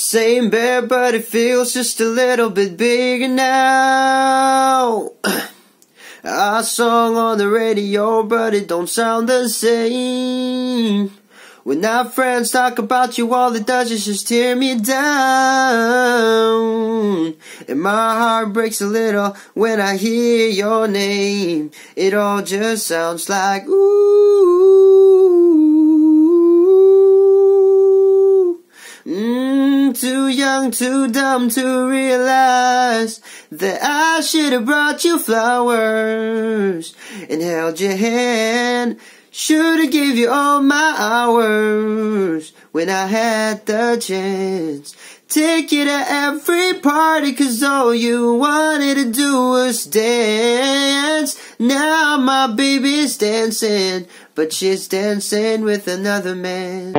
Same bed, but it feels just a little bit bigger now. Our song on the radio, but it don't sound the same. When our friends talk about you, all it does is just tear me down. And my heart breaks a little when I hear your name. It all just sounds like ooh. Too young, too dumb to realize that I should have brought you flowers and held your hand. Should've gave you all my hours when I had the chance. Take you to every party, 'cause all you wanted to do was dance. Now my baby's dancing, but she's dancing with another man.